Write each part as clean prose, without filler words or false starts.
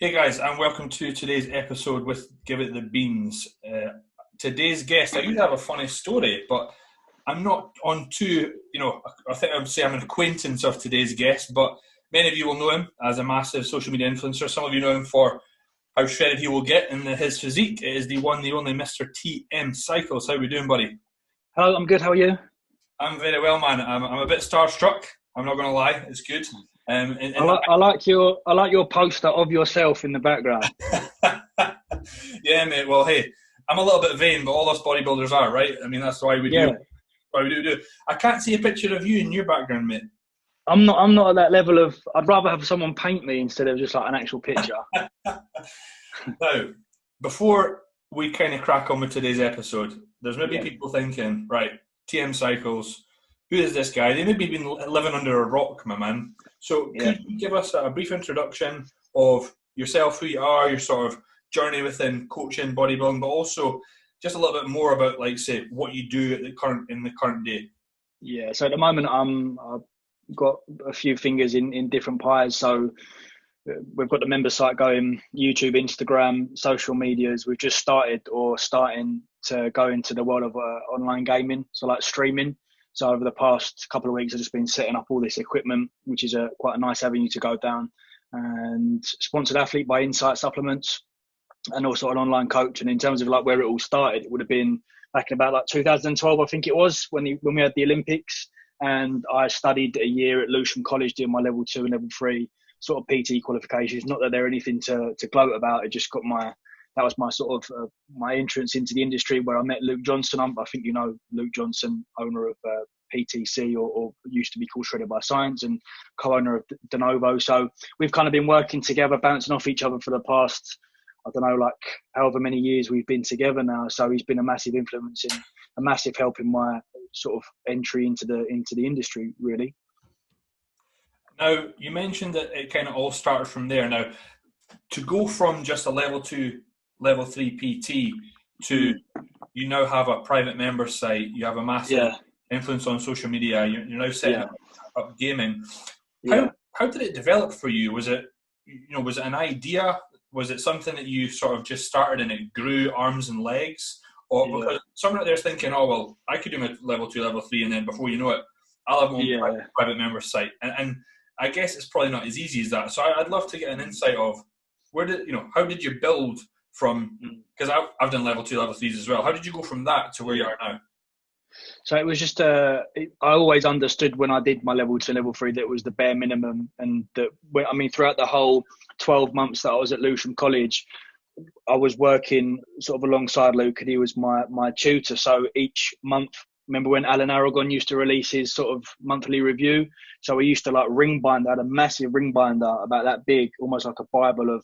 Hey guys, and welcome to today's episode with Give It the Beans. Today's guest, I usually have a funny story, but I'm not on too, I think I would say I'm an acquaintance of today's guest, but many of you will know him as a massive social media influencer. Some of you know him for how shredded he will get in his physique. It is the one, the only Mr. TM Cycles. How are we doing, buddy? Hello, I'm good. How are you? I'm very well, man. I'm a bit starstruck. I'm not going to lie. It's good. I like your poster of yourself in the background. Yeah, mate. Well, hey, I'm a little bit vain, but all us bodybuilders are, right? I mean, that's why we do. Why we do. I can't see a picture of you in your background, mate. I'm not at that level of. I'd rather have someone paint me instead of just like an actual picture. Now, before we kind of crack on with today's episode, there's maybe people thinking, right, TM Cycles, who is this guy? They maybe been living under a rock, my man. So could you give us a brief introduction of yourself, who you are, your sort of journey within coaching, bodybuilding, but also just a little bit more about, like, say, what you do in the current day? Yeah. So at the moment, I've got a few fingers in different pies. So we've got the member site going, YouTube, Instagram, social medias. We've just starting to go into the world of online gaming, so like streaming. So over the past couple of weeks, I've just been setting up all this equipment, which is quite a nice avenue to go down. And sponsored athlete by Insight Supplements, and also an online coach. And in terms of like where it all started, it would have been back in about like 2012, I think it was, when we had the Olympics. And I studied a year at Lewisham College doing my level 2 and level 3 sort of PT qualifications. Not that they're anything to gloat about. It just got that was my sort of my entrance into the industry, where I met Luke Johnson. I think you know Luke Johnson, owner of PTC, or used to be called Shredded by Science, and co-owner of De Novo. So we've kind of been working together, bouncing off each other for the past, I don't know, like however many years we've been together now. So he's been a massive influence and a massive help in my sort of entry into the industry, really. Now, you mentioned that it kind of all started from there. Now, to go from just a level 2, level 3 PT to you now have a private member site, you have a massive influence on social media, you're now setting up gaming. How did it develop for you? Was it an idea? Was it something that you sort of just started and it grew arms and legs? Or because someone out there's thinking, oh, well, I could do my level 2, level 3, and then before you know it, I'll have my own private member site. And I guess it's probably not as easy as that. So I'd love to get an insight of how did you build from, because I've done level 2, level 3s as well. How did you go from that to where you are now? So it was just, I always understood when I did my level 2, level 3, that it was the bare minimum. And throughout the whole 12 months that I was at Lewisham College, I was working sort of alongside Luke, and he was my tutor. So each month, remember when Alan Aragon used to release his sort of monthly review? So we used to like ring binder, I had a massive ring binder about that big, almost like a Bible of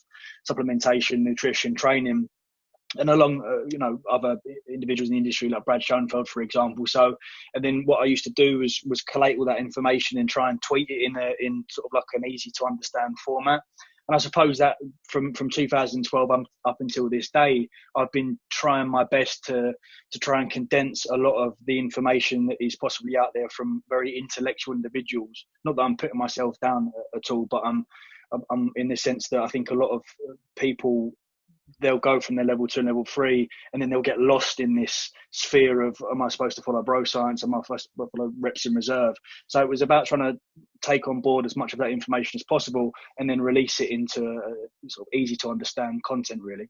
supplementation, nutrition, training, and along, other individuals in the industry like Brad Schoenfeld, for example. So, and then what I used to do was collate all that information and try and tweet it in sort of like an easy to understand format. And I suppose that from 2012 up until this day, I've been trying my best to try and condense a lot of the information that is possibly out there from very intellectual individuals. Not that I'm putting myself down at all, but I'm in the sense that I think a lot of people, they'll go from their level 2 and level 3, and then they'll get lost in this sphere of, am I supposed to follow bro science? Am I supposed to follow reps in reserve? So it was about trying to take on board as much of that information as possible and then release it into sort of easy to understand content, really.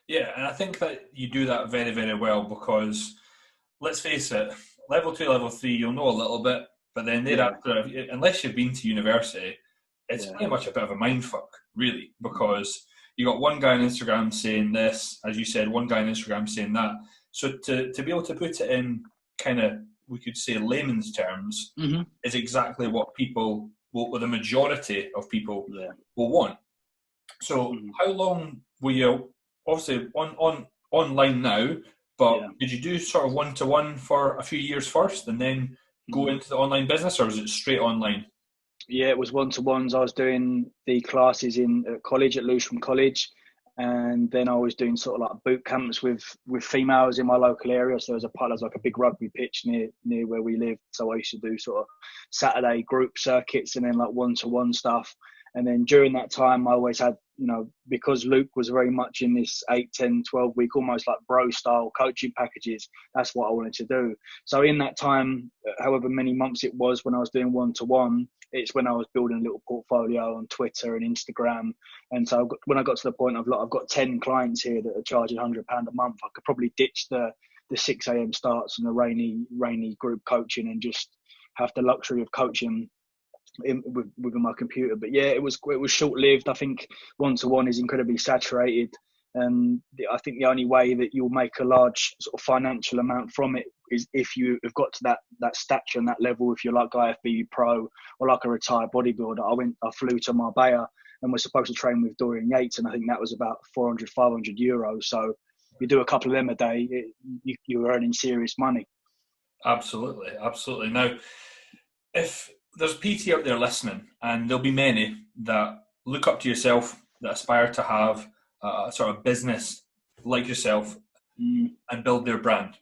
Yeah, and I think that you do that very, very well, because let's face it, level 2, level 3, you'll know a little bit, but then thereafter, unless you've been to university, it's pretty much a bit of a mindfuck, really, because you got one guy on Instagram saying this, as you said, one guy on Instagram saying that. So to be able to put it in kind of, we could say, layman's terms, is exactly what people, the majority of people will want. So how long were you, obviously online now, but did you do sort of one-to-one for a few years first and then go into the online business, or was it straight online? Yeah, it was one-to-ones. I was doing the classes in college at Lewisham College, and then I was doing sort of like boot camps with females in my local area. So there's like a big rugby pitch near where we live. So I used to do sort of Saturday group circuits and then like one-to-one stuff. And then during that time, I always had, you know, because Luke was very much in this 8, 10, 12-week, almost like bro style coaching packages, that's what I wanted to do. So in that time, however many months it was when I was doing one-to-one, it's when I was building a little portfolio on Twitter and Instagram. And so when I got to the point of, like, I've got 10 clients here that are charging £100 a month, I could probably ditch the 6 a.m. starts and the rainy group coaching and just have the luxury of coaching within my computer. But yeah, it was short lived. I think one-to-one is incredibly saturated, and I think the only way that you'll make a large sort of financial amount from it is if you have got to that stature and that level. If you're like IFBB Pro or like a retired bodybuilder, I flew to Marbella and was supposed to train with Dorian Yates, and I think that was about 400-500 euros. So you do a couple of them a day, you're earning serious money. Absolutely. Now, if there's PT out there listening, and there'll be many that look up to yourself, that aspire to have a sort of business like yourself and build their brand.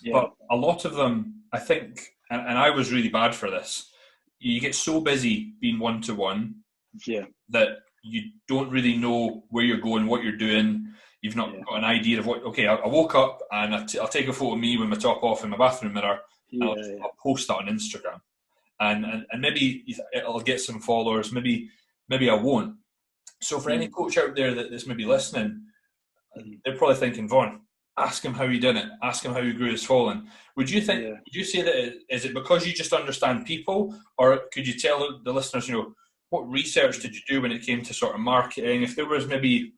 Yeah. But a lot of them, I think, and I was really bad for this, you get so busy being one-to-one that you don't really know where you're going, what you're doing. You've not got an idea of what, okay, I woke up and I'll take a photo of me with my top off in my bathroom mirror and I'll post that on Instagram. And maybe it'll get some followers, maybe I won't. So for any coach out there that's maybe listening, they're probably thinking, Vaughn, ask him how he did it, ask him how he grew his following. Would you say that is it because you just understand people, or could you tell the listeners, you know, what research did you do when it came to sort of marketing? If there was maybe,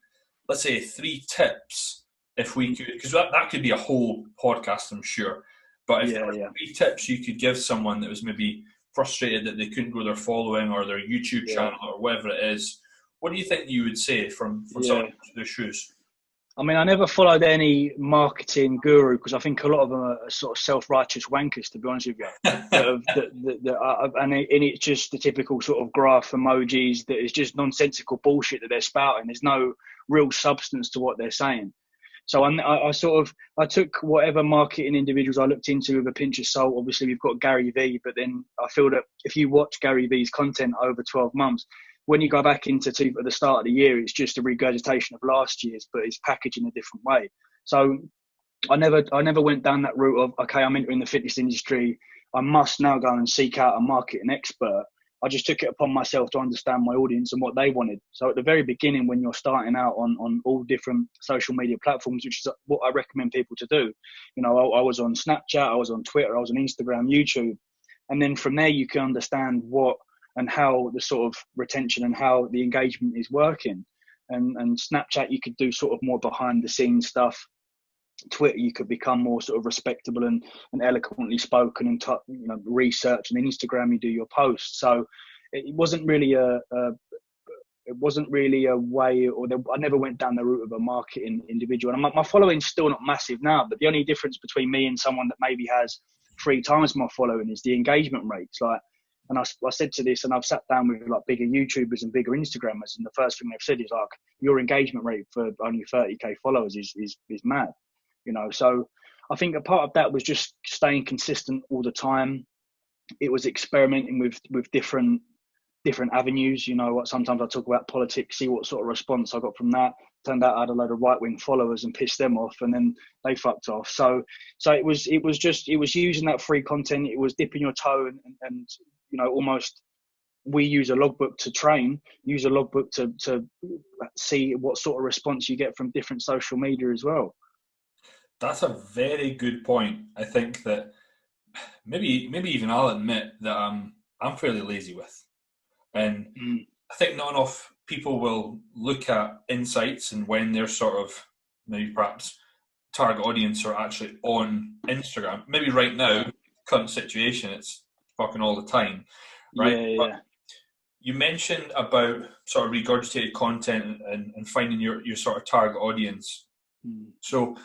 let's say, 3 tips, if we could, because that could be a whole podcast, I'm sure. But if there were 3 tips you could give someone that was maybe frustrated that they couldn't grow their following or their YouTube channel or whatever it is, what do you think you would say from someone in their shoes? I mean, I never followed any marketing guru because I think a lot of them are sort of self-righteous wankers, to be honest with you. And it's just the typical sort of graph emojis that is just nonsensical bullshit that they're spouting. There's no real substance to what they're saying. So I took whatever marketing individuals I looked into with a pinch of salt. Obviously, we've got Gary Vee, but then I feel that if you watch Gary Vee's content over 12 months, when you go back at the start of the year, it's just a regurgitation of last year's, but it's packaged in a different way. So I never went down that route of, okay, I'm entering the fitness industry, I must now go and seek out a marketing expert. I just took it upon myself to understand my audience and what they wanted. So at the very beginning, when you're starting out on all different social media platforms, which is what I recommend people to do, you know, I was on Snapchat, I was on Twitter, I was on Instagram, YouTube. And then from there, you can understand what and how the sort of retention and how the engagement is working. And Snapchat, you could do sort of more behind the scenes stuff. Twitter, you could become more sort of respectable and eloquently spoken and research. And then Instagram, you do your posts. So it wasn't really a way, I never went down the route of a marketing individual. And my following's still not massive now, but the only difference between me and someone that maybe has 3 times my following is the engagement rates. And I said to this, and I've sat down with like bigger YouTubers and bigger Instagrammers, and the first thing they've said is like, your engagement rate for only 30k followers is mad. You know, so I think a part of that was just staying consistent all the time. It was experimenting with different avenues. You know, sometimes I talk about politics, see what sort of response I got from that. Turned out I had a load of right-wing followers and pissed them off, and then they fucked off. So it was using that free content. It was dipping your toe and you know, almost, we use a logbook to train, use a logbook to see what sort of response you get from different social media as well. That's a very good point. I think that maybe even I'll admit that I'm fairly lazy with. And I think not enough people will look at insights and when they're sort of maybe perhaps target audience are actually on Instagram. Maybe right now, current situation, it's fucking all the time, right? Yeah. You mentioned about sort of regurgitated content and finding your sort of target audience. So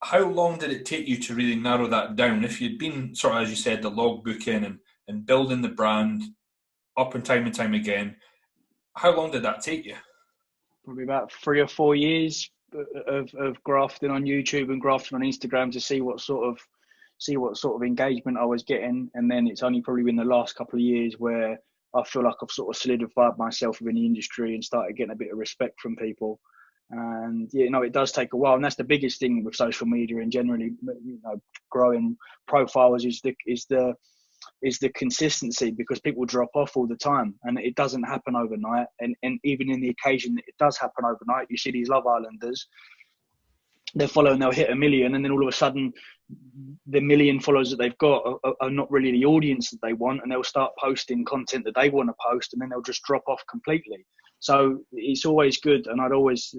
how long did it take you to really narrow that down? If you'd been sort of, as you said, the log booking and building the brand up and time again, how long did that take you? Probably about 3 or 4 years of grafting on YouTube and grafting on Instagram to see what sort of engagement I was getting. And then it's only probably been the last couple of years where I feel like I've sort of solidified myself within the industry and started getting a bit of respect from people. And it does take a while, and that's the biggest thing with social media and generally, growing profiles is the consistency, because people drop off all the time, and it doesn't happen overnight. And even in the occasion that it does happen overnight, you see these Love Islanders, they're following, they'll hit 1 million, and then all of a sudden the 1 million followers that they've got are not really the audience that they want, and they'll start posting content that they want to post, and then they'll just drop off completely. So it's always good, and I'd always,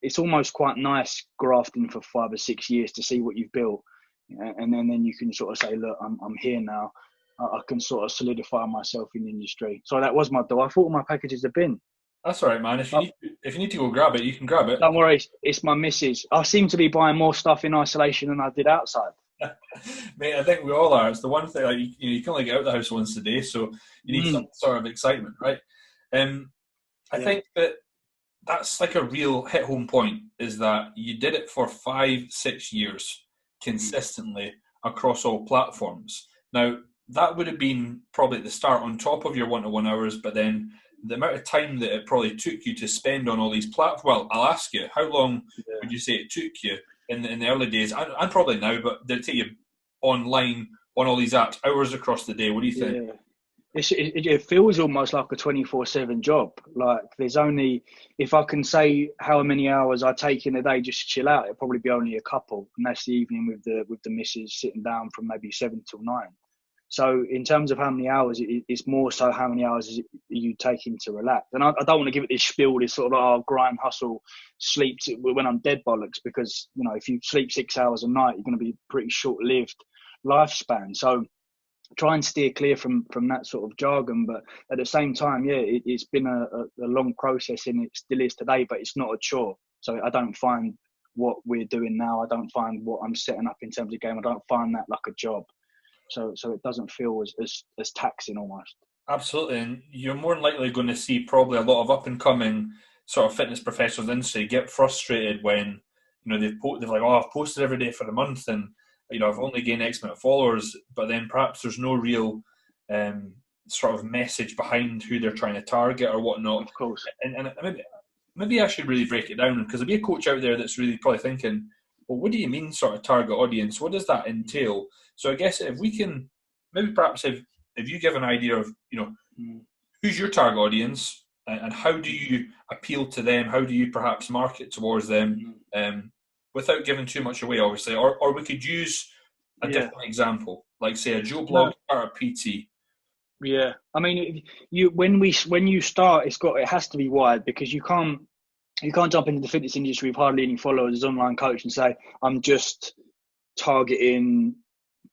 it's almost quite nice grafting for 5 or 6 years to see what you've built, and then you can sort of say, look, I'm here now. I can sort of solidify myself in the industry. So that was my door. I thought my packages had been. That's all right, man. If you need to go grab it, you can grab it. Don't worry, it's my missus. I seem to be buying more stuff in isolation than I did outside. Mate, I think we all are. It's the one thing, like, you can only get out of the house once a day, so you need some sort of excitement, right? I think that's like a real hit home point, is that you did it for 5-6 years consistently across all platforms. Now, that would have been probably at the start on top of your 1-to-1 hours, but then the amount of time that it probably took you to spend on all these platforms. Well, I'll ask you, how long would you say it took you in the early days, and probably now, but did it take you online on all these apps, hours across the day? What do you think? It feels almost like a 24/7 job. Like, there's only, if I can say how many hours I take in a day just to chill out, it'll probably be only a couple, and that's the evening with the missus, sitting down from maybe 7 till 9. So in terms of how many hours, it's more so how many hours are you taking to relax. And I don't want to give it this spiel, this sort of grind, hustle, sleep when I'm dead bollocks, because if you sleep 6 hours a night, you're going to be pretty short-lived lifespan. So try and steer clear from that sort of jargon. But at the same time, it's been a long process, and it still is today, but it's not a chore. So I don't find what we're doing now, I don't find what I'm setting up in terms of game, I don't find that like a job. So it doesn't feel as taxing almost. Absolutely, and you're more than likely going to see probably a lot of up and coming sort of fitness professionals in industry get frustrated when they're like, I've posted every day for a month, and I've only gained X amount of followers, but then perhaps there's no real sort of message behind who they're trying to target or whatnot. Of course. And maybe I should really break it down, because there'll be a coach out there that's really probably thinking, well, what do you mean sort of target audience? What does that entail? So I guess if we can, maybe perhaps if you give an idea of, who's your target audience, and how do you appeal to them? How do you perhaps market towards them, without giving too much away, obviously? Or we could use a different example, like say a Joe Blog or a PT. Yeah, I mean, when you start, it has to be wide, because you can't jump into the fitness industry with hardly any followers as online coach and say, I'm just targeting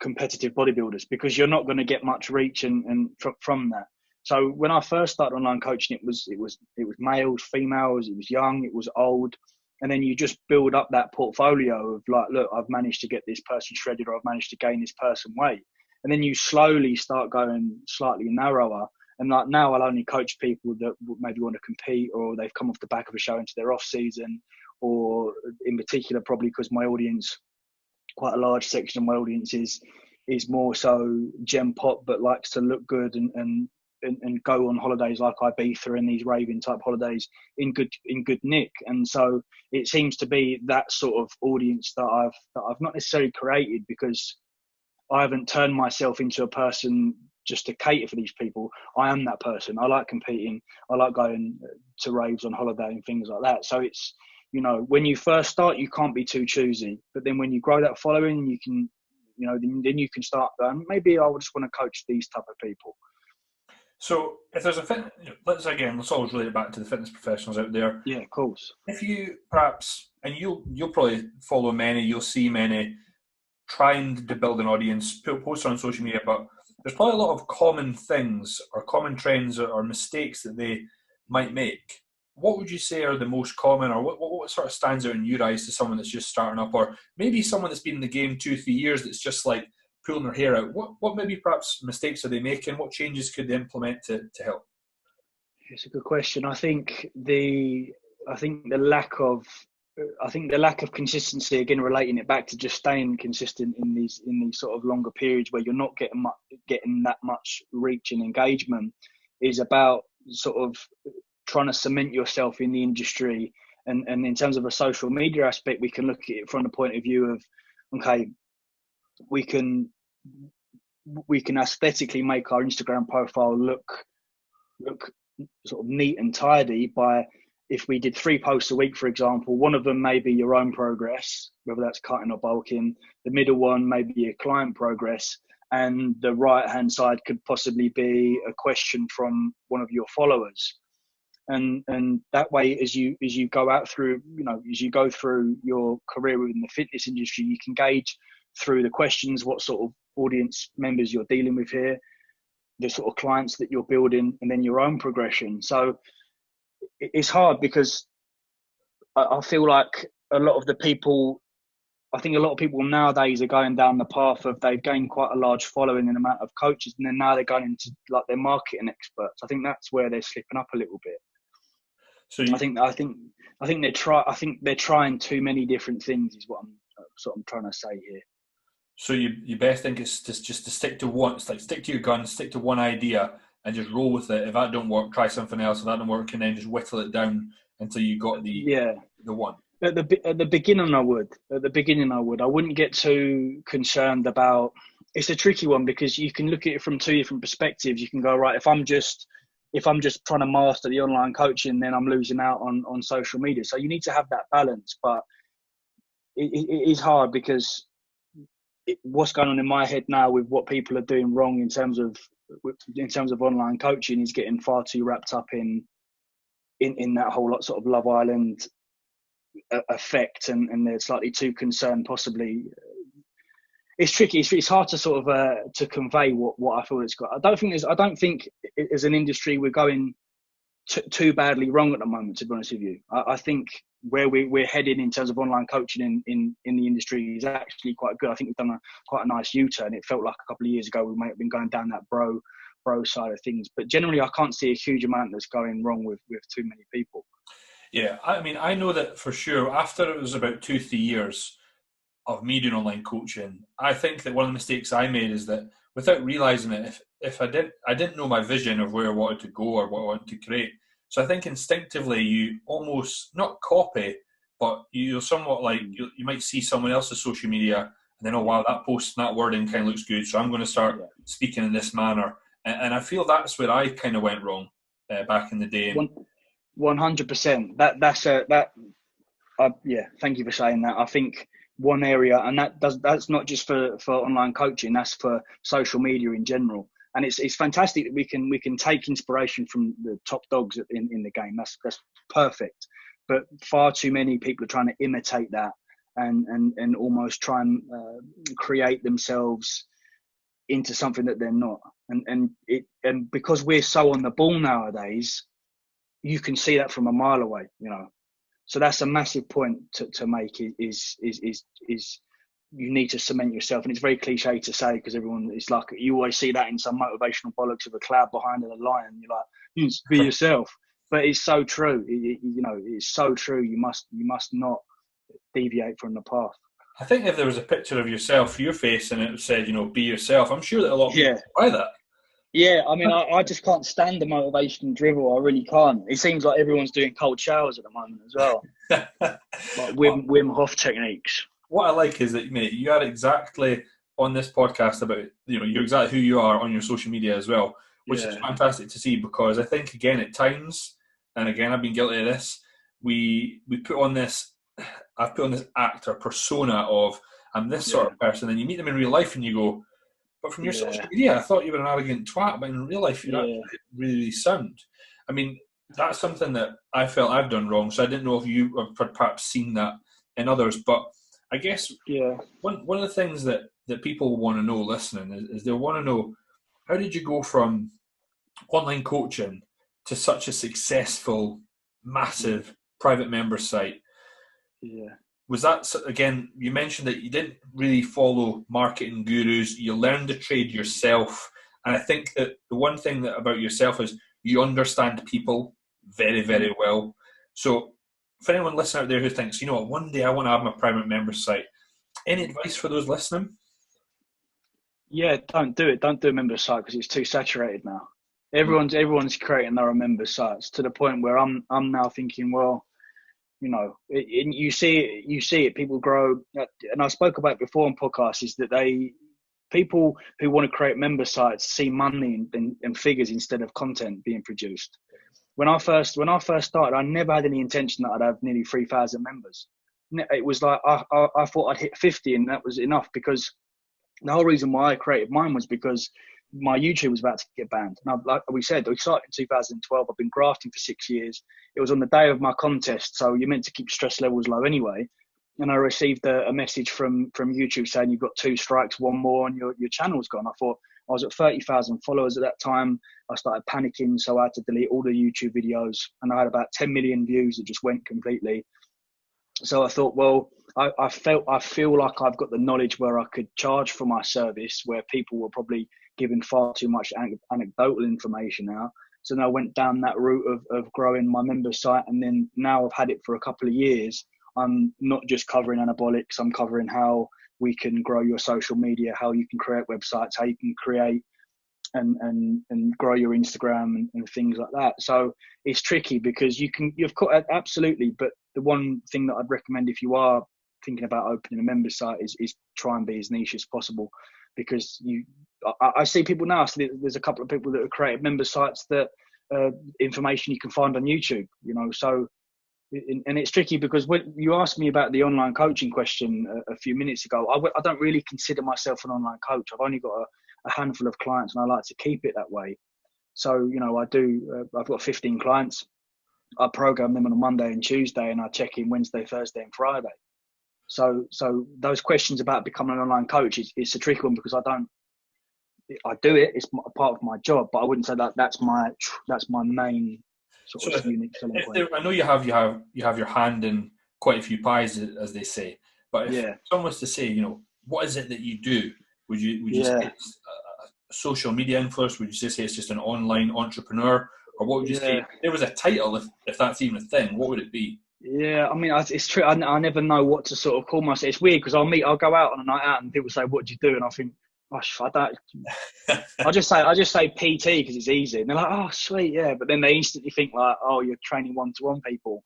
competitive bodybuilders, because you're not going to get much reach and from that. So when I first started online coaching, it was males, females, it was young, it was old, and then you just build up that portfolio of like, look, I've managed to get this person shredded, or I've managed to gain this person weight, and then you slowly start going slightly narrower. And like now, I'll only coach people that maybe want to compete, or they've come off the back of a show into their off season, or in particular, probably because my audience, quite a large section of my audience is more so gem pop, but likes to look good and go on holidays like Ibiza and these raving type holidays in good nick. And so it seems to be that sort of audience that I've not necessarily created, because I haven't turned myself into a person just to cater for these people. I am that person. I like competing. I like going to raves on holiday and things like that. So it's, when you first start, you can't be too choosy. But then when you grow that following, you can, then you can start going, maybe I just want to coach these type of people. So if there's let's always relate it back to the fitness professionals out there. Yeah, of course. If you perhaps, and you'll probably follow many, you'll see many trying to build an audience, post on social media, but there's probably a lot of common things or common trends or mistakes that they might make. What would you say are the most common, or what sort of stands out in your eyes to someone that's just starting up, or maybe someone that's been in the game 2-3 years that's just like pulling their hair out? What maybe perhaps mistakes are they making? What changes could they implement to help? It's a good question. I think the lack of I think the lack of consistency, again, relating it back to just staying consistent in these sort of longer periods where you're not getting that much reach and engagement, is about sort of trying to cement yourself in the industry. And in terms of a social media aspect, we can look at it from the point of view of, okay, we can aesthetically make our Instagram profile look sort of neat and tidy by, if we did 3 posts a week, for example, one of them may be your own progress, whether that's cutting or bulking. The middle one may be your client progress, and the right-hand side could possibly be a question from one of your followers. And that way, as you go out through, as you go through your career within the fitness industry, you can gauge through the questions what sort of audience members you're dealing with here, the sort of clients that you're building, and then your own progression. So it's hard because I feel like a lot of people nowadays are going down the path of, they've gained quite a large following and amount of coaches, and then now they're going into like their marketing experts. I think that's where they're slipping up a little bit. So I think they're trying too many different things, is what I'm trying to say here. So you best think it's just to stick to one. It's like, stick to your guns, stick to one idea, and just roll with it. If that don't work, try something else. If that don't work, and then just whittle it down until you got the one. At the beginning, I would. I wouldn't get too concerned about. It's a tricky one because you can look at it from 2 different perspectives. You can go, right, if I'm just trying to master the online coaching, then I'm losing out on social media. So you need to have that balance. But it is hard because what's going on in my head now with what people are doing wrong in terms of online coaching is getting far too wrapped up in that whole lot sort of Love Island effect, and they're slightly too concerned possibly. It's tricky. It's hard to sort of to convey what I feel it's got. I don't think as an industry we're going too badly wrong at the moment, to be honest with you. I think where we're heading in terms of online coaching in the industry is actually quite good. I think we've done quite a nice U-turn. It felt like a couple of years ago we might have been going down that bro side of things, but generally I can't see a huge amount that's going wrong with too many people. Yeah, I mean, I know that for sure. After it was about 2-3 years of me doing online coaching, I think that one of the mistakes I made is that without realising it, if I didn't know my vision of where I wanted to go or what I wanted to create. So I think instinctively you almost not copy, but you're somewhat like you might see someone else's social media and then, oh wow, that post and that wording kind of looks good, so I'm going to start speaking in this manner. And I feel that's where I kind of went wrong back in the day. 100%. Thank you for saying that. I think one area, and that's not just for online coaching, that's for social media in general. And it's fantastic that we can take inspiration from the top dogs in the game. That's perfect. But far too many people are trying to imitate that and almost try and create themselves into something that they're not. And because we're so on the ball nowadays, you can see that from a mile away, So that's a massive point to make is you need to cement yourself. And it's very cliche to say because everyone, it's like you always see that in some motivational bollocks of a cloud behind a lion. You're like, you be yourself. But it's so true. It's so true. You must not deviate from the path. I think if there was a picture of yourself, your face, and it said, be yourself, I'm sure that a lot of people would buy that. Yeah, I mean, I just can't stand the motivation drivel. I really can't. It seems like everyone's doing cold showers at the moment as well. Like Wim Hof techniques. What I like is that, mate, you are exactly on this podcast about, you're exactly who you are on your social media as well, which is fantastic to see because I think, again, at times, and again, I've been guilty of this, we put on this, I've put on this act or persona of, I'm this sort of person, and you meet them in real life and you go, but from your social media, I thought you were an arrogant twat, but in real life, you're actually really, really sound. I mean, that's something that I felt I've done wrong, so I didn't know if you have perhaps seen that in others, but I guess one of the things that people want to know listening is they want to know, how did you go from online coaching to such a successful, massive private member site? Yeah. Was that, again, you mentioned that you didn't really follow marketing gurus, you learned the trade yourself, and I think that the one thing about yourself is you understand people very, very well. So for anyone listening out there who thinks, you know what, one day I want to have my private members site, any advice for those listening? Yeah, don't do it. Don't do a member site because it's too saturated now. Everyone's creating their own member sites to the point where I'm now thinking, well, you know, you see it. People grow, and I spoke about it before on podcasts. Is that people who want to create member sites see money and figures instead of content being produced. When I first started, I never had any intention that I'd have nearly 3,000 members. It was like I thought I'd hit 50 and that was enough, because the whole reason why I created mine was because my YouTube was about to get banned. Now, like we said, we started in 2012. I've been grafting for 6 years. It was on the day of my contest, so you're meant to keep stress levels low anyway. And I received a message from YouTube saying you've got 2 strikes, 1 more, and your channel's gone. I thought, I was at 30,000 followers at that time. I started panicking, so I had to delete all the YouTube videos, and I had about 10 million views that just went completely. So I thought, well, I feel like I've got the knowledge where I could charge for my service, where people were probably giving far too much anecdotal information now. So then I went down that route of growing my member site, and then now I've had it for a couple of years. I'm not just covering anabolics, I'm covering how we can grow your social media, how you can create websites, how you can create and grow your Instagram and things like that. So it's tricky because you've got absolutely, but the one thing that I'd recommend if you are thinking about opening a member site is try and be as niche as possible, because I see people now. So there's a couple of people that have created member sites that information you can find on YouTube, you know. So and it's tricky because when you asked me about the online coaching question a few minutes ago, I don't really consider myself an online coach. I've only got a handful of clients, and I like to keep it that way. So, you know, I've got 15 clients. I program them on a Monday and Tuesday, and I check in Wednesday, Thursday, and Friday. So those questions about becoming an online coach is a tricky one, because I do it. It's a part of my job, but I wouldn't say that's my main sort of unique selling point. I know you have your hand in quite a few pies, as they say. But if someone was to say, you know, what is it that you do? Would you say it's a social media influencer? Would you just say it's just an online entrepreneur? Or what would you say? If there was a title, if that's even a thing, what would it be? Yeah, I mean, it's true. I never know what to sort of call myself. It's weird because I'll go out on a night out and people say, "What do you do?" And I think, "Gosh, I don't." I just say PT because it's easy, and they're like, "Oh, sweet, yeah." But then they instantly think like, "Oh, you're training one-to-one people."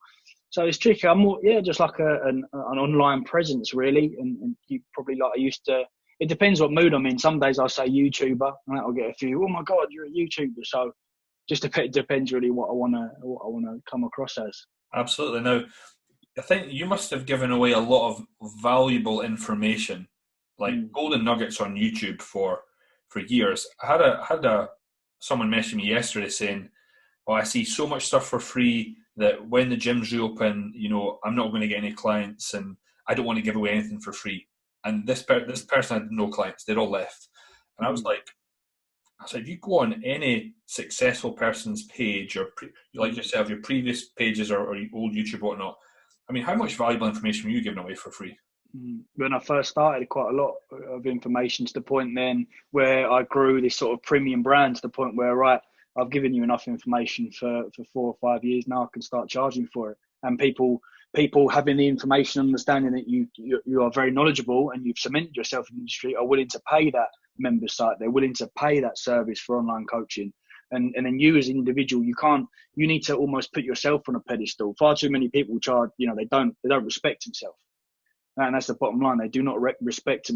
So it's tricky. I'm more, just like an online presence, really. And you probably like I used to. It depends what mood I'm in. Some days I'll say YouTuber, and that'll get a few. Oh my God, you're a YouTuber. So just depends really what I wanna come across as. Absolutely. Now, I think you must have given away a lot of valuable information, like golden nuggets on YouTube for years. I had someone message me yesterday saying, "Oh, I see so much stuff for free that when the gyms reopen, you know, I'm not going to get any clients, and I don't want to give away anything for free." And this person had no clients; they'd all left. And I said, if you go on any successful person's page, or like yourself, your previous pages or old YouTube or whatnot, I mean, how much valuable information were you giving away for free? When I first started, quite a lot of information, to the point then where I grew this sort of premium brand to the point where, right, I've given you enough information for 4 or 5 years now, I can start charging for it. And people having the information, understanding that you are very knowledgeable and you've cemented yourself in the industry, are willing to pay that member site. They're willing to pay that service for online coaching. And then you as an individual, you need to almost put yourself on a pedestal. Far too many people charge, you know, they don't respect themselves. And that's the bottom line. They do not respect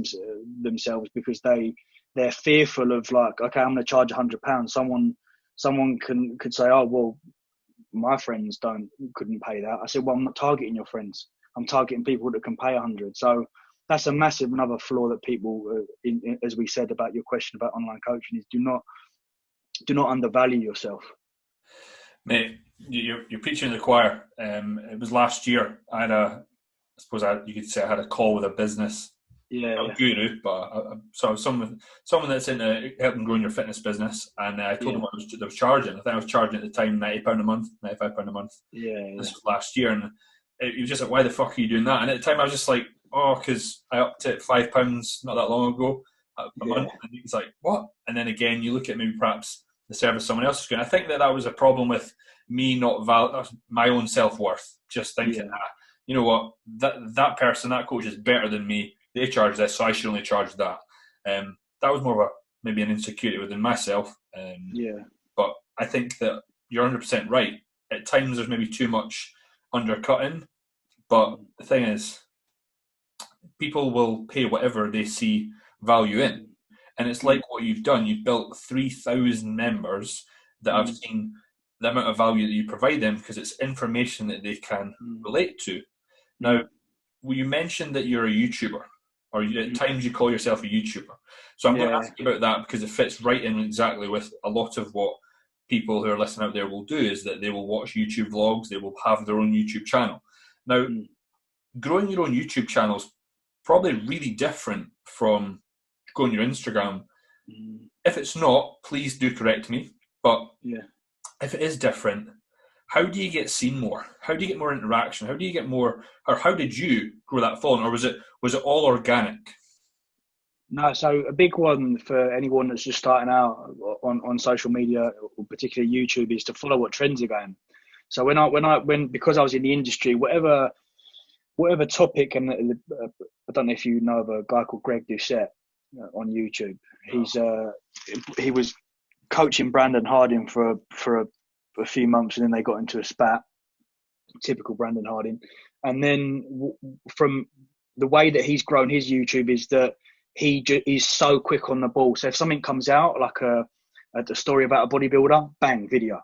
themselves because they're fearful of, like, okay, I'm going to charge £100. Someone could say, oh, well, my friends couldn't pay that. I said, well, I'm not targeting your friends. I'm targeting people that can pay 100. So that's a massive another flaw that people, as we said about your question about online coaching, is do not undervalue yourself. Mate, you're preaching to the choir. It was last year. You could say I had a call with a business. Not a guru, but someone that's into helping growing your fitness business, and I told them what I was charging. I think I was charging at the time £90 a month, £95 a month. This was last year, and he was just like, "Why the fuck are you doing that?" And at the time, I was just like, "Oh, because I upped it £5 not that long ago a month." And he's like, "What?" And then again, you look at maybe perhaps the service someone else is doing. I think that was a problem with me not my own self-worth, just thinking, you know what, that person, that coach is better than me. They charge this, so I should only charge that. That was more of maybe an insecurity within myself. But I think that you're 100% right. At times there's maybe too much undercutting, but the thing is, people will pay whatever they see value in. And it's like what you've done. You've built 3,000 members that have seen the amount of value that you provide them, because it's information that they can relate to. Now, you mentioned that you're a YouTuber, or at times you call yourself a YouTuber. So I'm going to ask you about that, because it fits right in exactly with a lot of what people who are listening out there will do, is that they will watch YouTube vlogs, they will have their own YouTube channel. Now, growing your own YouTube channel is probably really different from growing your Instagram. If it's not, please do correct me. But if it is different, how do you get seen more? How do you get more interaction? How do you get more, or how did you grow that following? Or was it all organic? No, so a big one for anyone that's just starting out on social media, or particularly YouTube, is to follow what trends are going. So because I was in the industry, whatever topic, and I don't know if you know of a guy called Greg Doucette on YouTube. He was coaching Brandon Harding for a few months, and then they got into a spat. Typical Brandon Harding. And then from the way that he's grown his YouTube is that he is so quick on the ball. So if something comes out, like a story about a bodybuilder, bang, video.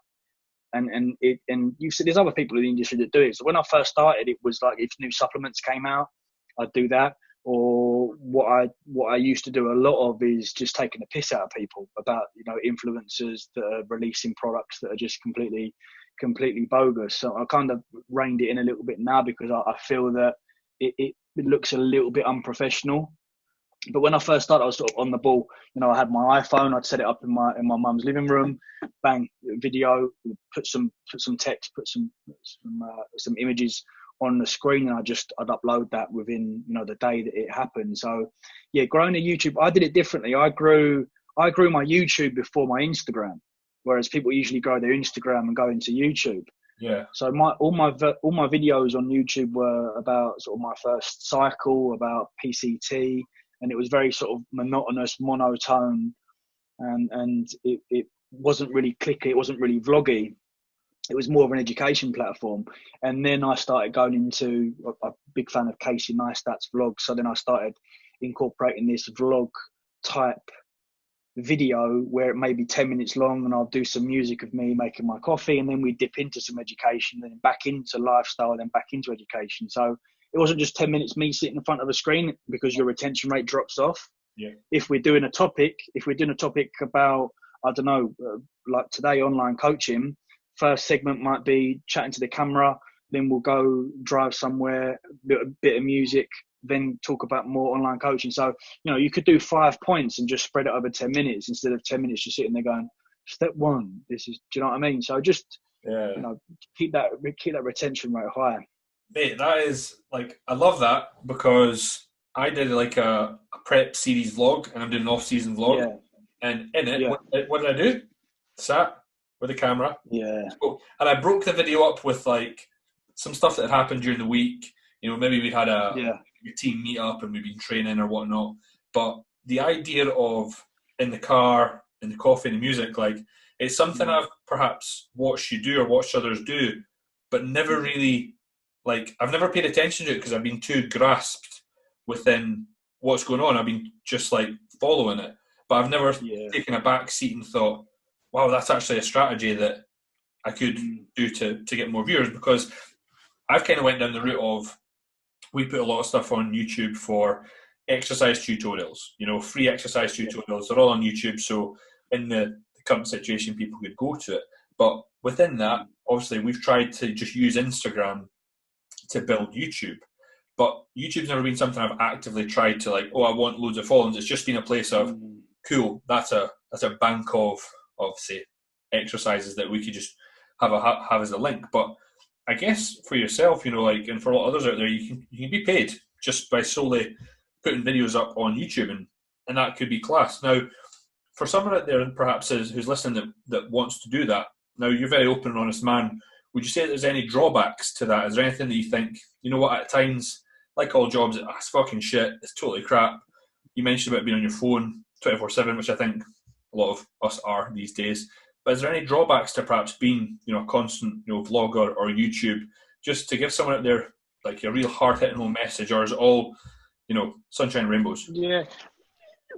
And you said there's other people in the industry that do it. So when I first started, it was like if new supplements came out, I'd do that. Or what I used to do a lot of is just taking the piss out of people about, influencers that are releasing products that are just completely bogus. So I kind of reined it in a little bit now, because I feel that it looks a little bit unprofessional. But when I first started, I was sort of on the ball. I had my iPhone. I'd set it up in my mum's living room. Bang, video. Put some text. Put some images on the screen, and I'd upload that within the day that it happened. So yeah, growing a YouTube, I did it differently. I grew my YouTube before my Instagram, whereas people usually grow their Instagram and go into YouTube. Yeah. So all my videos on YouTube were about sort of my first cycle, about PCT. And it was very sort of monotonous, monotone, and it wasn't really clicky. It wasn't really vloggy. It was more of an education platform. And then I started going into a big fan of Casey Neistat's vlogs. So then I started incorporating this vlog type video where it may be 10 minutes long, and I'll do some music of me making my coffee, and then we dip into some education, then back into lifestyle, then back into education. So it wasn't just 10 minutes me sitting in front of a screen, because your retention rate drops off. Yeah. If we're doing a topic about, I don't know, like today, online coaching, first segment might be chatting to the camera, then we'll go drive somewhere, a bit of music, then talk about more online coaching. So, you could do 5 points and just spread it over 10 minutes instead of 10 minutes just sitting there going, step one, this is, do you know what I mean? So just, keep that retention rate high. Mate, that is I love that, because I did a prep series vlog, and I'm doing an off-season vlog. Yeah. And in it, what did I do? Sat with the camera. Yeah. And I broke the video up with some stuff that had happened during the week. Maybe we'd had a team meet up and we'd been training or whatnot. But the idea of in the car, in the coffee and the music, it's something I've perhaps watched you do or watched others do, but never really, I've never paid attention to it because I've been too grasped within what's going on. I've been just following it. But I've never taken a back seat and thought, wow, that's actually a strategy that I could do to get more viewers, because I've kind of went down the route of, we put a lot of stuff on YouTube for exercise tutorials, free exercise tutorials. They're all on YouTube. So in the current situation, people could go to it. But within that, obviously, we've tried to just use Instagram to build YouTube. But YouTube's never been something I've actively tried to I want loads of followers. It's just been a place of, cool, that's a bank of say exercises that we could just have as a link. But I guess for yourself, and for a lot of others out there, you can be paid just by solely putting videos up on YouTube, and that could be class. Now, for someone out there perhaps who's listening that wants to do that, Now, you're a very open and honest man. Would you say there's any drawbacks to that? Is there anything that you think, you know what, at times, like all jobs, it's fucking shit, it's totally crap. You mentioned about being on your phone 24/7, which I think a lot of us are these days. But is there any drawbacks to perhaps being, a constant, vlogger or YouTube, just to give someone out there like a real hard-hitting home message, or is it all, sunshine and rainbows? Yeah.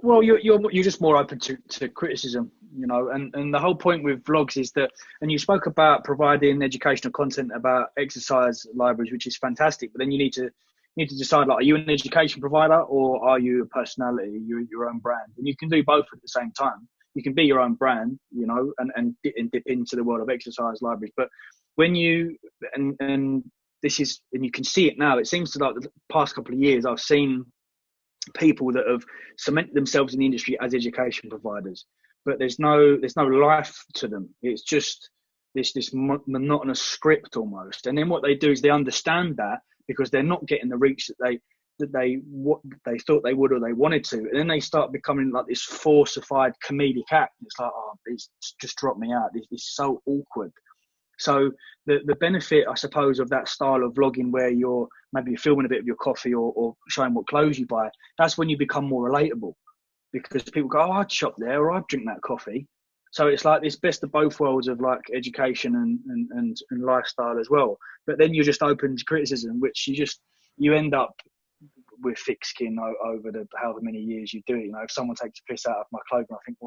Well, you're just more open to criticism, and the whole point with vlogs is that, and you spoke about providing educational content about exercise libraries, which is fantastic, but then you need to decide, like, are you an education provider or are you a personality, you're your own brand? And you can do both at the same time. You can be your own brand, and dip into the world of exercise libraries. But when you, and this is, and you can see it now, it seems to, like, the past couple of years, I've seen people that have cemented themselves in the industry as education providers, but there's no life to them. It's just this monotonous script almost. And then what they do is they understand that because they're not getting the reach that they thought they would or they wanted to, and then they start becoming like this falsified comedic act. It's like, oh, it's just dropped me out. It's so awkward. So the benefit, I suppose, of that style of vlogging where you're filming a bit of your coffee or showing what clothes you buy, that's when you become more relatable, because people go, oh, I'd shop there or I'd drink that coffee. So it's like this best of both worlds of, like, education and lifestyle as well. But then you're just open to criticism, which you end up with thick skin over the however many years you do it. If someone takes a piss out of my clothing, I think,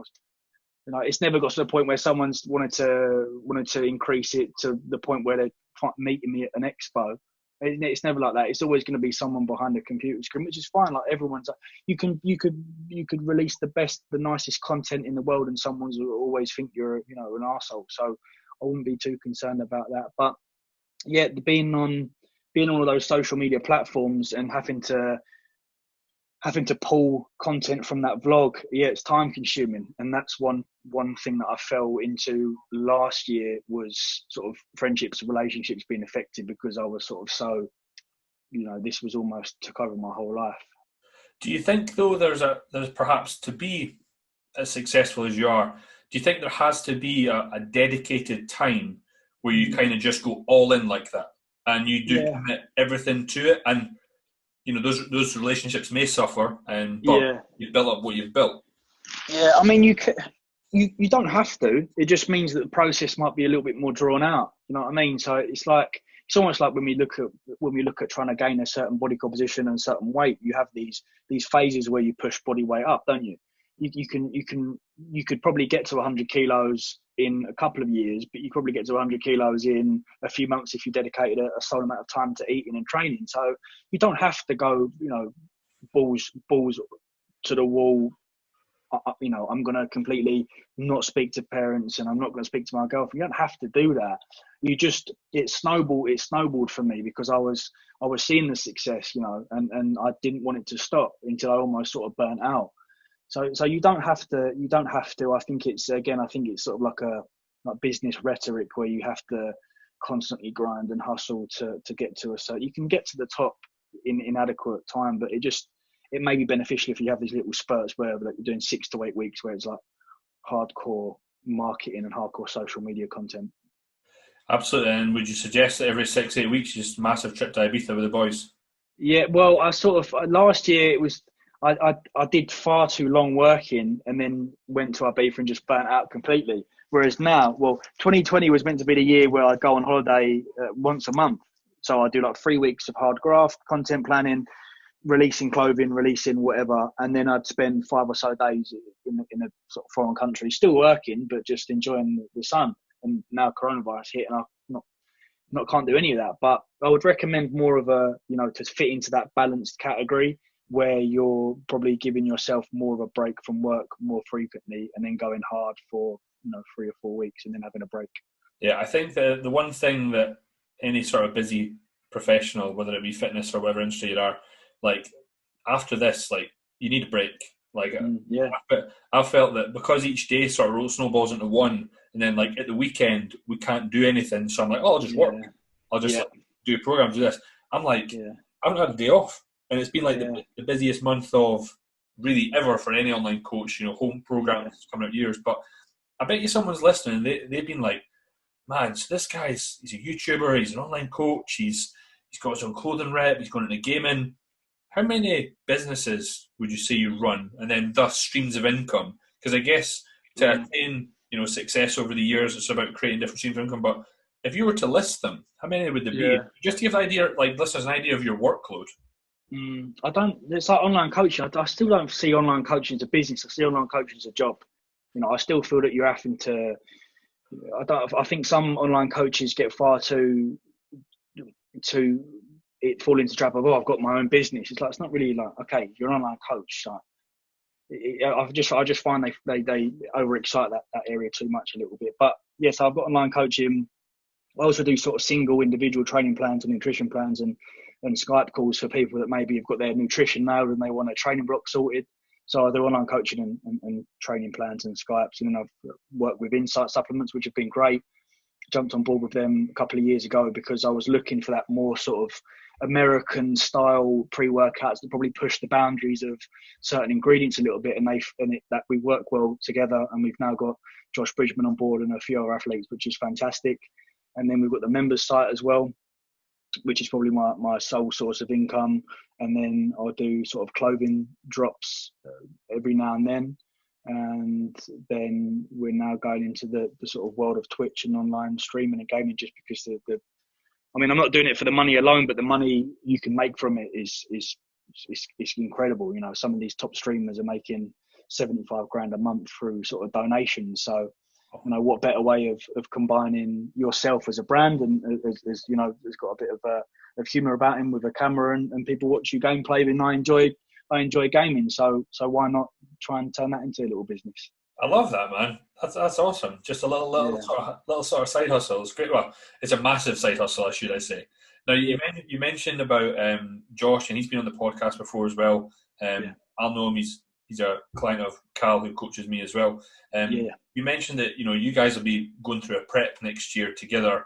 it's never got to the point where someone's wanted to increase it to the point where they're meeting me at an expo. It's never like that. It's always going to be someone behind a computer screen, which is fine. Like, everyone's, you could release the nicest content in the world, and someone's will always think you're, an arsehole. So I wouldn't be too concerned about that. But yeah, being on all of those social media platforms and having to pull content from that vlog, it's time consuming. And that's one thing that I fell into last year, was sort of friendships and relationships being affected, because I was sort of so, this was almost took over my whole life. Do you think, though, there's perhaps, to be as successful as you are, do you think there has to be a dedicated time where you kind of just go all in like that, and you do commit everything to it? And those relationships may suffer, but you build up what you've built. Yeah, I mean, you don't have to. It just means that the process might be a little bit more drawn out. You know what I mean? So it's almost like when we look at trying to gain a certain body composition and a certain weight, you have these phases where you push body weight up, don't you? You could probably get to 100 kilos in a couple of years, but you probably get to 100 kilos in a few months if you dedicated a solid amount of time to eating and training. So you don't have to go, balls to the wall. I'm going to completely not speak to parents, and I'm not going to speak to my girlfriend. You don't have to do that. It snowballed for me, because I was seeing the success, and I didn't want it to stop until I almost sort of burnt out. So you don't have to. I think it's sort of like business rhetoric, where you have to constantly grind and hustle to get to you can get to the top in adequate time, but it may be beneficial if you have these little spurts where, like, you're doing 6 to 8 weeks where it's like hardcore marketing and hardcore social media content. Absolutely. And would you suggest that every 6-8 weeks, just a massive trip to Ibiza with the boys? Yeah, well, I sort of, last year it was, I did far too long working, and then went to Ibiza and just burnt out completely. Whereas now, 2020 was meant to be the year where I go on holiday once a month. So I do like 3 weeks of hard graft, content planning, releasing clothing, releasing whatever, and then I'd spend 5 or so days in a sort of foreign country, still working, but just enjoying the sun. And now coronavirus hit, and I can't do any of that. But I would recommend more of a, to fit into that balanced category, where you're probably giving yourself more of a break from work more frequently, and then going hard for 3 or 4 weeks, and then having a break. Yeah, I think the one thing that any sort of busy professional, whether it be fitness or whatever industry you are, like, after this, like, you need a break. Like, I felt that because each day sort of snowballs into one, and then, like, at the weekend we can't do anything, so I'm like, oh, I'll just work. I'll just do programs, do this. I'm like, I haven't had a day off, and it's been like the busiest month of really ever for any online coach. Home programs coming out years, but I bet you someone's listening, and they've been like, man, so this he's a YouTuber, he's an online coach, he's got his own clothing rep, he's gone into gaming. How many businesses would you say you run, and then thus streams of income? Because I guess to attain, success over the years, it's about creating different streams of income. But if you were to list them, how many would there be? Just to give an idea, like listeners an idea of your workload. I don't. It's like online coaching. I still don't see online coaching as a business. I see online coaching as a job. I still feel that you're having to. I think some online coaches get far too it fall into the trap of, I've got my own business. It's like, it's not really like, okay, you're an online coach. So I just find they overexcite that area too much a little bit. But yes, I've got online coaching. I also do sort of single individual training plans and nutrition plans and Skype calls for people that maybe have got their nutrition nailed and they want a training block sorted. So I do online coaching and training plans and Skypes. And then I've worked with Insight Supplements, which have been great. Jumped on board with them a couple of years ago because I was looking for that more sort of American style pre-workouts that probably push the boundaries of certain ingredients a little bit, and that we work well together. And we've now got Josh Bridgman on board and a few other athletes, which is fantastic. And then we've got the members site as well, which is probably my sole source of income. And then I'll do sort of clothing drops every now and then. And then we're now going into the sort of world of Twitch and online streaming and gaming, just because I'm not doing it for the money alone, but the money you can make from it is incredible. Some of these top streamers are making 75 grand a month through sort of donations. So, what better way of combining yourself as a brand and as there's got a bit of humor about him with a camera and people watch you gameplay, and I enjoy gaming, so why not try and turn that into a little business? I love that, man. That's awesome. Just a little sort of side hustle. It's great. Well, it's a massive side hustle, should I say. Now you mentioned about Josh, and he's been on the podcast before as well. I'll know him. He's a client of Cal, who coaches me as well. You mentioned that you guys will be going through a prep next year together.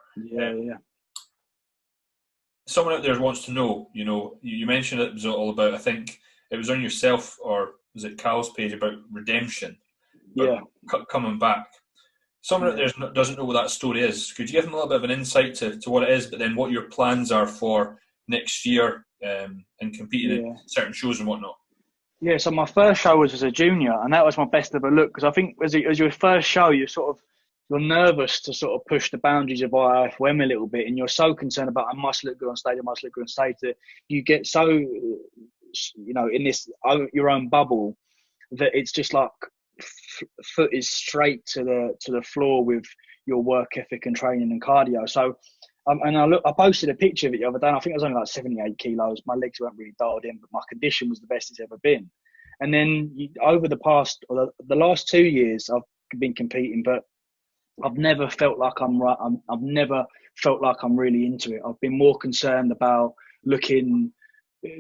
Someone out there wants to know. You mentioned it was all about. I think it was on yourself, or was it Cal's page, about redemption? Coming back. Someone out there doesn't know what that story is. Could you give them a little bit of an insight to what it is, but then what your plans are for next year and competing in certain shows and whatnot? Yeah, so my first show was as a junior, and that was my best ever look, because I think as your first show, you're nervous to sort of push the boundaries of IFM a little bit, and you're so concerned about, I must look good on stage, that you get so, in this your own bubble, that it's just like foot is straight to the floor with your work ethic and training and cardio. So I posted a picture of it the other day, and I think I was only like 78 kilos. My legs weren't really dialed in, but my condition was the best it's ever been. And then over the last 2 years, I've been competing, but I've never felt like I'm right. I've never felt like I'm really into it. I've been more concerned about looking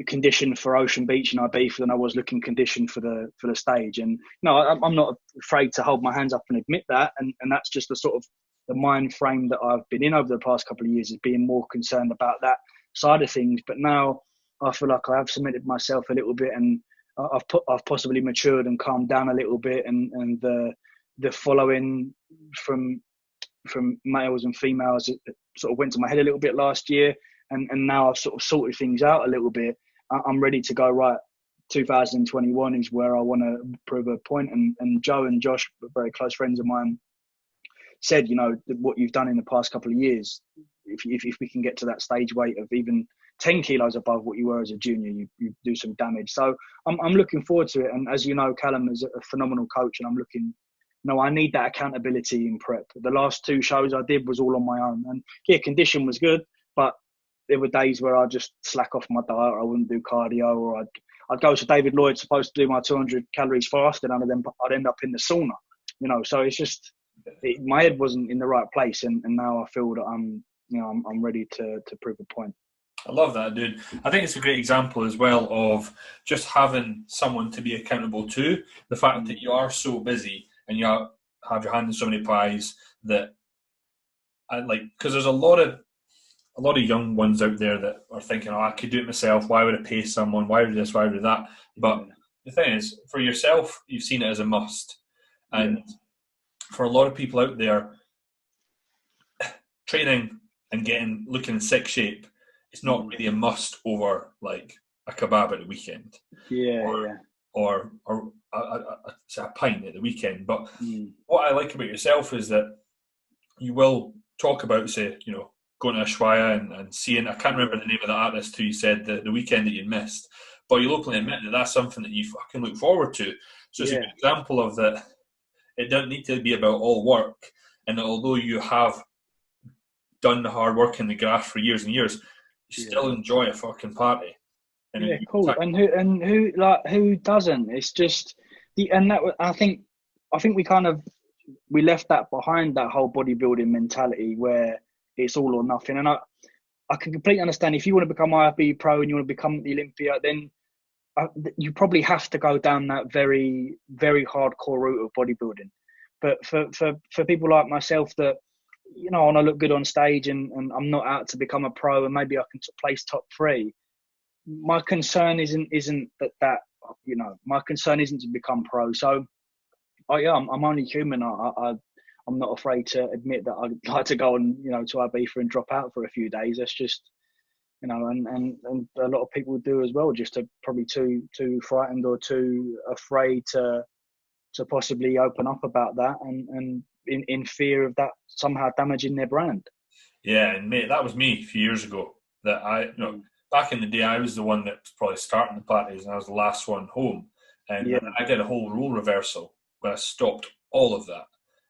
conditioned for Ocean Beach in Ibiza than I was looking conditioned for the stage. And no, I'm not afraid to hold my hands up and admit that. And that's just the sort of the mind frame that I've been in over the past couple of years, is being more concerned about that side of things. But now I feel like I have cemented myself a little bit, and I've possibly matured and calmed down a little bit, and the following from males and females sort of went to my head a little bit last year, and now I've sort of sorted things out a little bit. I'm ready to go. Right, 2021 is where I want to prove a point. And Joe and Josh, very close friends of mine, said, what you've done in the past couple of years, if we can get to that stage weight of even 10 kilos above what you were as a junior, you do some damage. So I'm looking forward to it. And as you know, Callum is a phenomenal coach, and I'm looking. No, I need that accountability in prep. The last 2 shows I did was all on my own, and condition was good, but there were days where I'd just slack off my diet, or I wouldn't do cardio, or I'd go to David Lloyd, supposed to do my 200 calories fast, and I'd end up in the sauna. So it's just my head wasn't in the right place, and now I feel that I'm ready to prove a point. I love that, dude. I think it's a great example as well of just having someone to be accountable to. The fact that you are so busy and you have your hand in so many pies that because there's a lot of young ones out there that are thinking, I could do it myself. Why would I pay someone? Why would this? Why would that? But the thing is, for yourself, you've seen it as a must. And for a lot of people out there, training and looking in sick shape, it's not really a must over like a kebab at the weekend. Or a pint at the weekend. But what I like about yourself is that you will talk about, say, you know, going to Ushuaia and seeing, I can't remember the name of the artist who you said the weekend that you missed, but you openly admit that that's something that you fucking look forward to. So it's a good example of that. It doesn't need to be about all work, and that although you have done the hard work in the graft for years and years, you still enjoy a fucking party. And cool. And who doesn't? It's just I think we left that behind, that whole bodybuilding mentality where it's all or nothing. And I can completely understand if you want to become IFB pro and you want to become the Olympia, then you probably have to go down that very, very hardcore route of bodybuilding. But for people like myself that, you know, I want to look good on stage and I'm not out to become a pro and maybe I can place top 3. My concern isn't that you know, my concern isn't to become pro. So, I'm only human. I'm not afraid to admit that I'd like to go on, you know, to Ibiza and drop out for a few days. That's just, you know, and a lot of people do as well, just to probably too frightened or too afraid to possibly open up about that and in fear of that somehow damaging their brand. Yeah, and mate, that was me a few years ago. Back in the day, I was the one that was probably starting the parties, and I was the last one home. And I did a whole role reversal where I stopped all of that.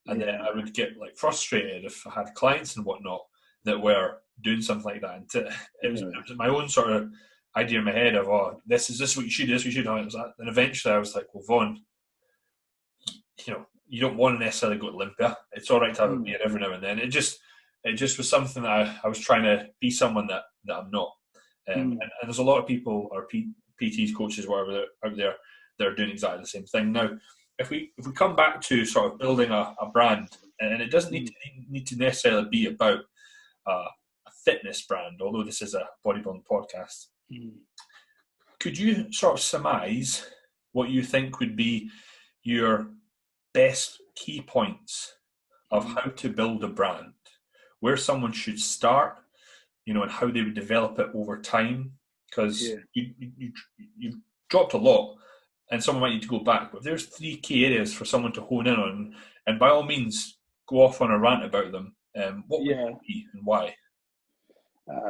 And then I would get like frustrated if I had clients and whatnot that were doing something like that. And it was my own sort of idea in my head of, this is what you should do, this what you should do. And eventually I was like, well, Vaughn, you know, you don't want to necessarily go to Olympia. It's all right to have a beer every now and then. It just was something that I was trying to be someone that I'm not. And there's a lot of people, or PTs, coaches, whatever, out there that are doing exactly the same thing. Now, if we come back to sort of building a brand, and it doesn't need to necessarily be about a fitness brand, although this is a bodybuilding podcast, could you sort of surmise what you think would be your best key points of how to build a brand, where someone should start, you know, and how they would develop it over time? Because you've dropped a lot, and someone might need to go back. But if there's 3 key areas for someone to hone in on, and by all means, go off on a rant about them, what would it be and why?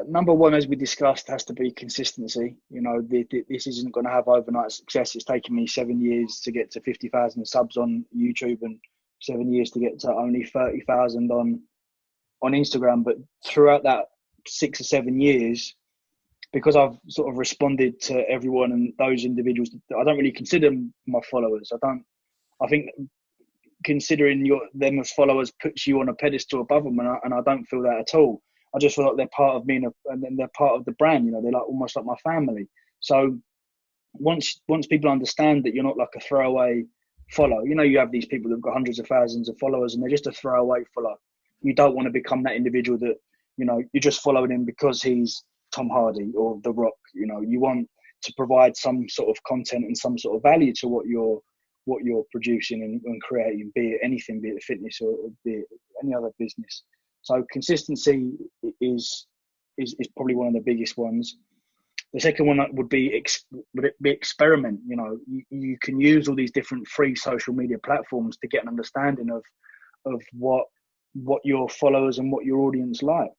Number one, as we discussed, has to be consistency. You know, this isn't going to have overnight success. It's taken me 7 years to get to 50,000 subs on YouTube and 7 years to get to only 30,000 on Instagram. But throughout that 6 or 7 years, because I've sort of responded to everyone and those individuals, I don't really consider them my followers. I think considering them as followers puts you on a pedestal above them, and I don't feel that at all. I just feel like they're part of me and they're part of the brand. You know, they're like almost like my family. So once people understand that you're not like a throwaway follow, you know, you have these people that've got hundreds of thousands of followers and they're just a throwaway follow. You don't want to become that individual that, you know, you're just following him because he's Tom Hardy or The Rock. You know, you want to provide some sort of content and some sort of value to what you're producing and creating, be it anything, be it fitness or be it any other business. So consistency is probably one of the biggest ones. The second one would be experiment. You know, you can use all these different free social media platforms to get an understanding of what your followers and what your audience like.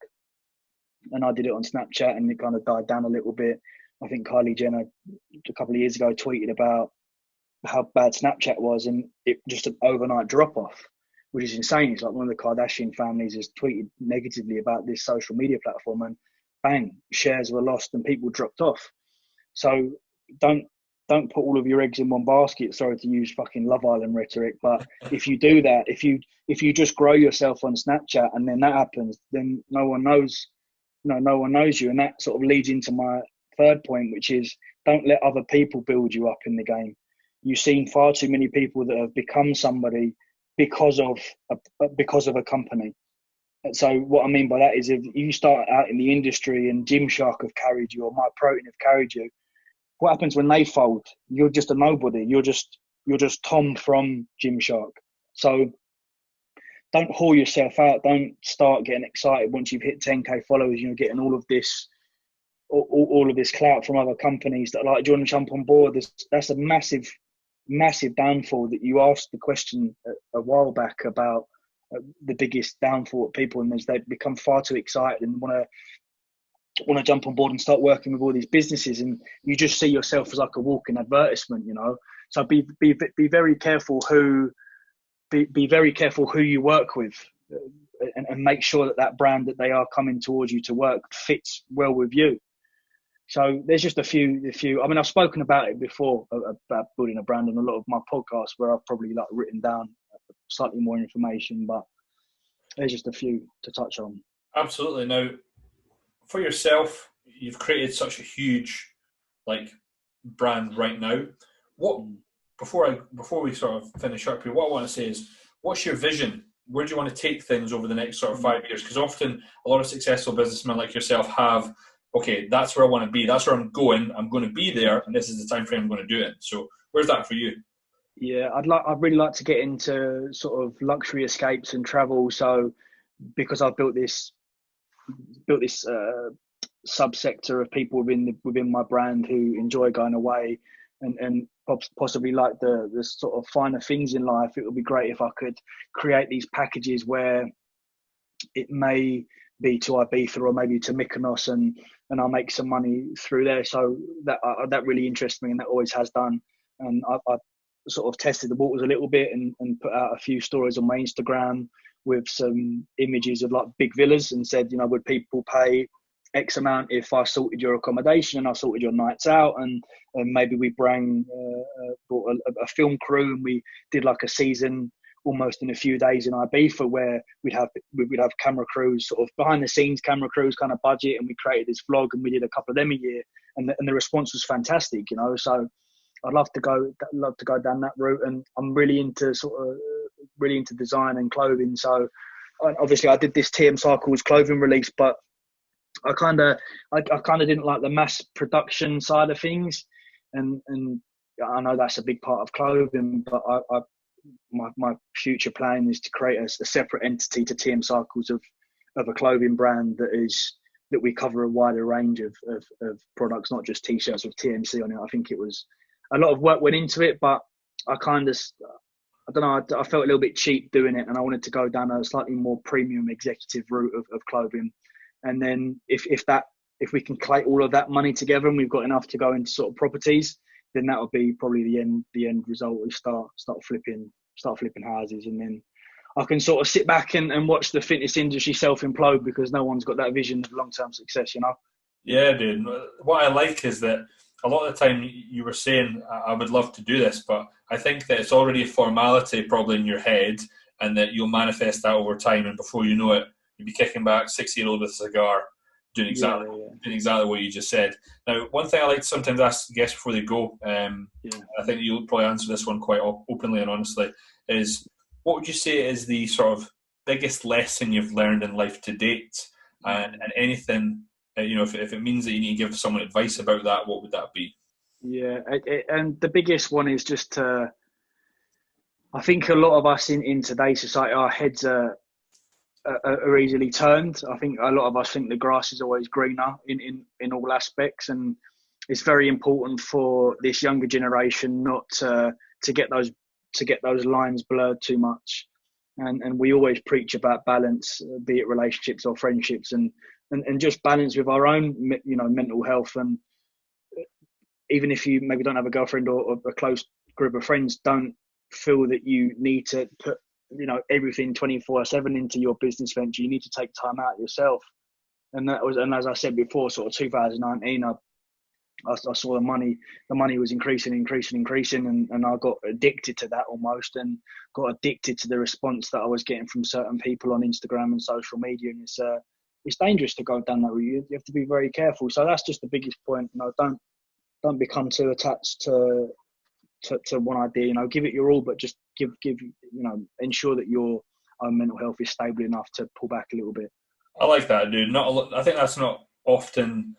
And I did it on Snapchat and it kind of died down a little bit. I think Kylie Jenner a couple of years ago tweeted about how bad Snapchat was, and it just an overnight drop off, which is insane. It's like one of the Kardashian families has tweeted negatively about this social media platform and bang, shares were lost and people dropped off. So don't put all of your eggs in one basket. Sorry to use fucking Love Island rhetoric, but if you do that, if you just grow yourself on Snapchat and then that happens, then no one knows you. And that sort of leads into my third point, which is don't let other people build you up in the game. You've seen far too many people that have become somebody because of a company. And so what I mean by that is if you start out in the industry and Gymshark have carried you or MyProtein have carried you, what happens when they fold? You're just a nobody. You're just Tom from Gymshark. So don't haul yourself out. Don't start getting excited once you've hit 10k followers. You know, getting all of this clout from other companies that are like, do you want to jump on board? That's a massive downfall. That you asked the question a while back about the biggest downfall of people, and they become far too excited and want to jump on board and start working with all these businesses, and you just see yourself as like a walking advertisement, you know. So be very careful who you work with, and make sure that brand that they are coming towards you to work fits well with you. So there's just a few. I mean, I've spoken about it before, about building a brand on a lot of my podcasts, where I've probably like written down slightly more information, but there's just a few to touch on. Absolutely. Now, for yourself, you've created such a huge like brand right now. What before we sort of finish up here, what I want to say is, what's your vision? Where do you want to take things over the next sort of 5 years? Because often a lot of successful businessmen like yourself have, okay, that's where I want to be. That's where I'm going. I'm going to be there, and this is the time frame I'm going to do it. So where's that for you? Yeah, I'd really like to get into sort of luxury escapes and travel. So because I've built this subsector of people within my brand who enjoy going away and possibly like the sort of finer things in life, it would be great if I could create these packages where it may be to Ibiza or maybe to Mykonos, and I'll make some money through there. So that really interests me, and that always has done. And I sort of tested the waters a little bit and put out a few stories on my Instagram with some images of like big villas, and said, you know, would people pay X amount if I sorted your accommodation and I sorted your nights out, and maybe we brought a film crew, and we did like a season almost in a few days in Ibiza, where we'd have camera crews, sort of behind the scenes camera crews kind of budget, and we created this vlog, and we did a couple of them a year, and the response was fantastic, you know. So I'd love to go down that route, and I'm really into design and clothing. So obviously I did this TM Cycles clothing release, but I kind of didn't like the mass production side of things, and I know that's a big part of clothing, but my future plan is to create a separate entity to TM Cycles of a clothing brand that we cover a wider range of products, not just t-shirts with TMC on it. I think it was a lot of work went into it, but I don't know, I felt a little bit cheap doing it, and I wanted to go down a slightly more premium executive route of clothing. And then if we can collate all of that money together and we've got enough to go into sort of properties, then that would be probably the end result. We start flipping houses, and then I can sort of sit back and watch the fitness industry self-implode, because no one's got that vision of long-term success, you know? Yeah, dude. What I like is that a lot of the time you were saying, I would love to do this, but I think that it's already a formality probably in your head, and that you'll manifest that over time, and before you know it, you'll be kicking back 6-year-old with a cigar, doing exactly what you just said. Now, one thing I like to sometimes ask guests before they go, I think you'll probably answer this one quite openly and honestly, is what would you say is the sort of biggest lesson you've learned in life to date, and anything, you know, if it means that you need to give someone advice about that, what would that be? Yeah, and the biggest one is just I think a lot of us in today's society, our heads are easily turned. I think a lot of us think the grass is always greener in all aspects, and it's very important for this younger generation not to get those lines blurred too much. And we always preach about balance, be it relationships or friendships, and just balance with our own, you know, mental health. And even if you maybe don't have a girlfriend or a close group of friends, don't feel that you need to put, you know, everything 24/7 into your business venture. You need to take time out yourself. And as I said before, sort of 2019, I saw the money was increasing, and I got addicted to that almost, and got addicted to the response that I was getting from certain people on Instagram and social media. And it's dangerous to go down that route. You have to be very careful. So that's just the biggest point. You know, don't become too attached to one idea. You know, give it your all, but just give you know, ensure that your own mental health is stable enough to pull back a little bit. I like that, dude. I think that's not often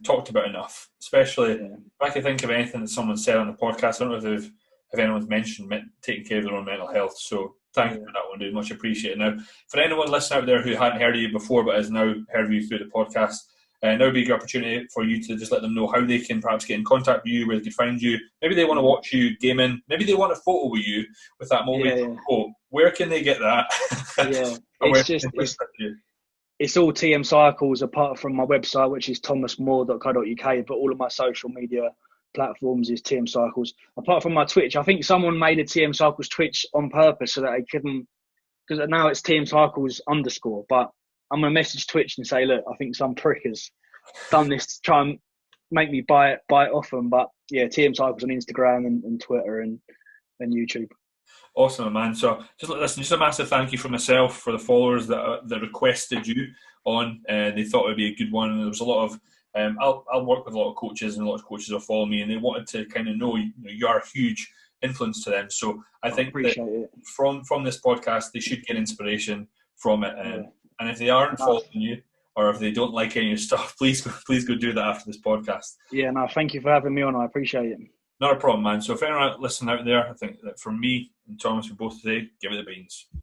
talked about enough, especially if I can think of anything that someone said on the podcast. I don't know if anyone's mentioned taking care of their own mental health. So Thank you for that one, dude. Much appreciated. Now, for anyone listening out there who hadn't heard of you before but has now heard of you through the podcast, now would be a good opportunity for you to just let them know how they can perhaps get in contact with you, where they can find you. Maybe they want to watch you gaming. Maybe they want a photo with you with that motivational quote. Where can they get that? It's all TM Cycles apart from my website, which is thomasmaw.co.uk, but all of my social media platforms is TM Cycles. Apart from my Twitch, I think someone made a TM Cycles Twitch on purpose so that they couldn't, because now it's TM Cycles _. But I'm going to message Twitch and say, look, I think some prick has done this to try and make me buy it off them. But yeah, TM Cycles on Instagram and Twitter and YouTube. Awesome, man. So just a massive thank you from myself for the followers that requested you on. They thought it would be a good one. There was a lot of I'll work with a lot of coaches, and a lot of coaches will follow me, and they wanted to kind of know you are a huge influence to them. So I think that from this podcast, they should get inspiration from it. And if they aren't following you, or if they don't like any of your stuff, please go do that after this podcast. Yeah, no, thank you for having me on. I appreciate it. Not a problem, man. So if anyone listening out there, I think that from me and Thomas, we both today, give it the beans.